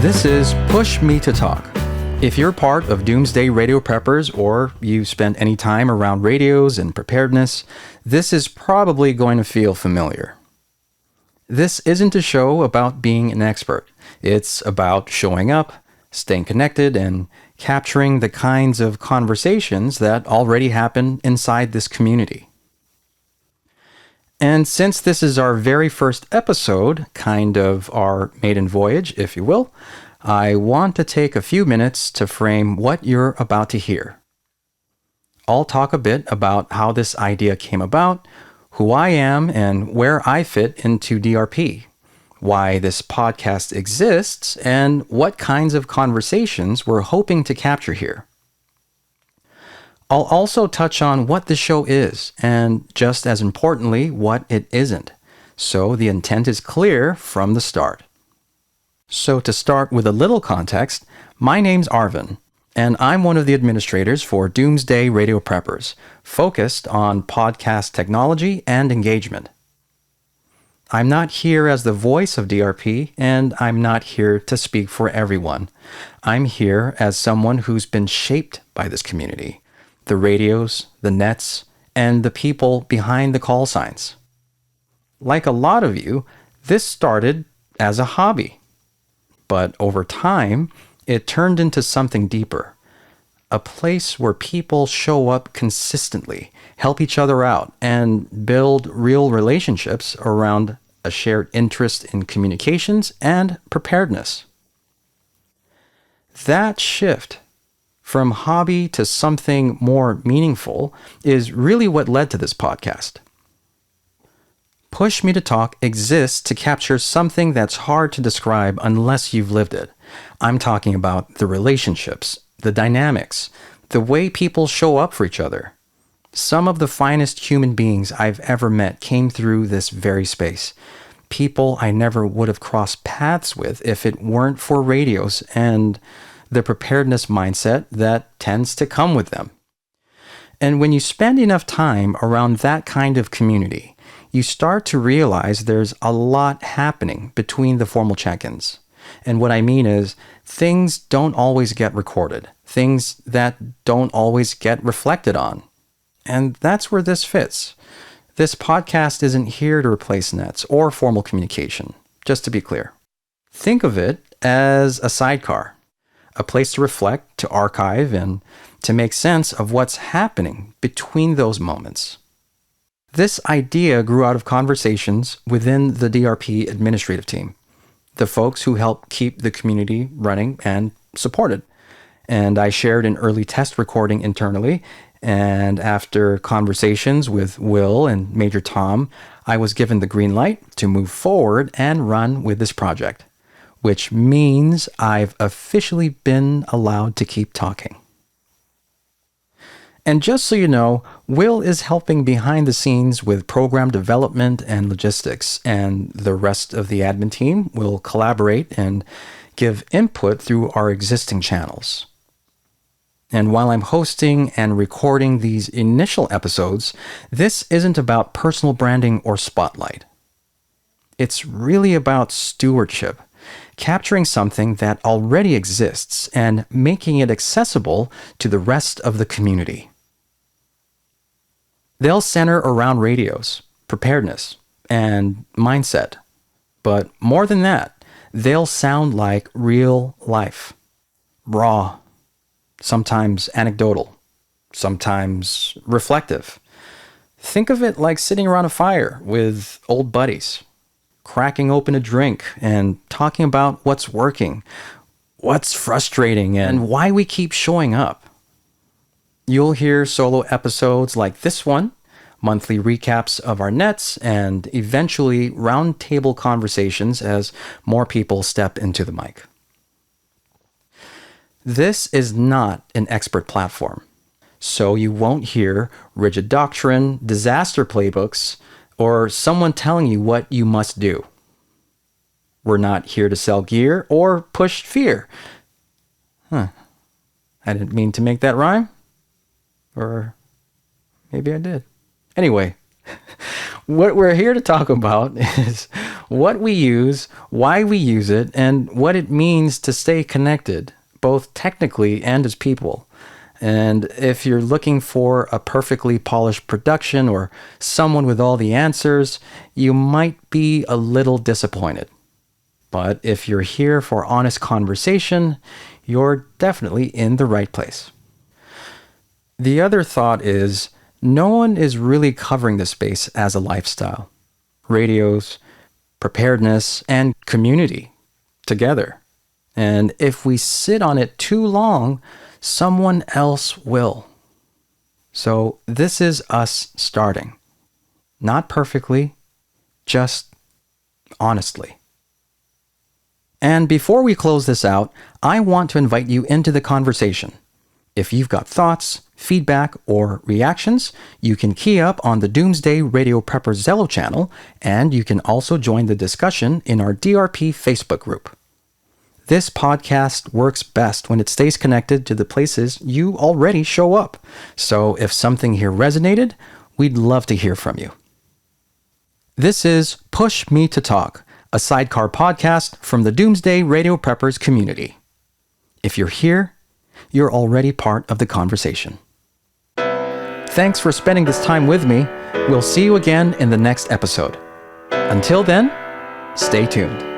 This is Push Me to Talk. If you're part of Doomsday Radio Preppers or you spend any time around radios and preparedness, this is probably going to feel familiar. This isn't a show about being an expert. It's about showing up, staying connected, and capturing the kinds of conversations that already happen inside this community. And since this is our very first episode, kind of our maiden voyage, if you will, I want to take a few minutes to frame what you're about to hear. I'll talk a bit about how this idea came about, who I am, and where I fit into DRP, why this podcast exists, and what kinds of conversations we're hoping to capture here. I'll also touch on what the show is, and just as importantly, what it isn't, so the intent is clear from the start. So to start with a little context, my name's Arvin, and I'm one of the administrators for Doomsday Radio Preppers, focused on podcast technology and engagement. I'm not here as the voice of DRP, and I'm not here to speak for everyone. I'm here as someone who's been shaped by this community. The radios, the nets, and the people behind the call signs. Like a lot of you, this started as a hobby. But over time, it turned into something deeper. A place where people show up consistently, help each other out, and build real relationships around a shared interest in communications and preparedness. That shift from hobby to something more meaningful is really what led to this podcast. Push Me to Talk exists to capture something that's hard to describe unless you've lived it. I'm talking about the relationships, the dynamics, the way people show up for each other. Some of the finest human beings I've ever met came through this very space. People I never would have crossed paths with if it weren't for radios and the preparedness mindset that tends to come with them. And when you spend enough time around that kind of community, you start to realize there's a lot happening between the formal check-ins. And what I mean is, things don't always get recorded, things that don't always get reflected on. And that's where this fits. This podcast isn't here to replace nets or formal communication, just to be clear. Think of it as a sidecar. A place to reflect, to archive, and to make sense of what's happening between those moments. This idea grew out of conversations within the DRP administrative team, the folks who help keep the community running and supported. And I shared an early test recording internally, and after conversations with Will and Major Tom, I was given the green light to move forward and run with this project, which means I've officially been allowed to keep talking. And just so you know, Will is helping behind the scenes with program development and logistics, and the rest of the admin team will collaborate and give input through our existing channels. And while I'm hosting and recording these initial episodes, this isn't about personal branding or spotlight. It's really about stewardship. Capturing something that already exists and making it accessible to the rest of the community. They'll center around radios, preparedness, and mindset. But more than that, they'll sound like real life. Raw, sometimes anecdotal, sometimes reflective. Think of it like sitting around a fire with old buddies. Cracking open a drink and talking about what's working, what's frustrating, and why we keep showing up. You'll hear solo episodes like this one, monthly recaps of our nets, and eventually roundtable conversations as more people step into the mic. This is not an expert platform, so you won't hear rigid doctrine, disaster playbooks, or someone telling you what you must do. We're not here to sell gear or push fear. I didn't mean to make that rhyme. Or maybe I did. Anyway, what we're here to talk about is what we use, why we use it, and what it means to stay connected, both technically and as people. And if you're looking for a perfectly polished production or someone with all the answers, you might be a little disappointed. But if you're here for honest conversation, you're definitely in the right place. The other thought is, no one is really covering the space as a lifestyle. Radios, preparedness, and community together. And if we sit on it too long, someone else will. So this is us starting. Not perfectly, just honestly. And before we close this out, I want to invite you into the conversation. If you've got thoughts, feedback, or reactions, you can key up on the Doomsday Radio Preppers Zello channel, and you can also join the discussion in our DRP Facebook group. This podcast works best when it stays connected to the places you already show up. So if something here resonated, we'd love to hear from you. This is Push Me to Talk, a sidecar podcast from the Doomsday Radio Preppers community. If you're here, you're already part of the conversation. Thanks for spending this time with me. We'll see you again in the next episode. Until then, stay tuned.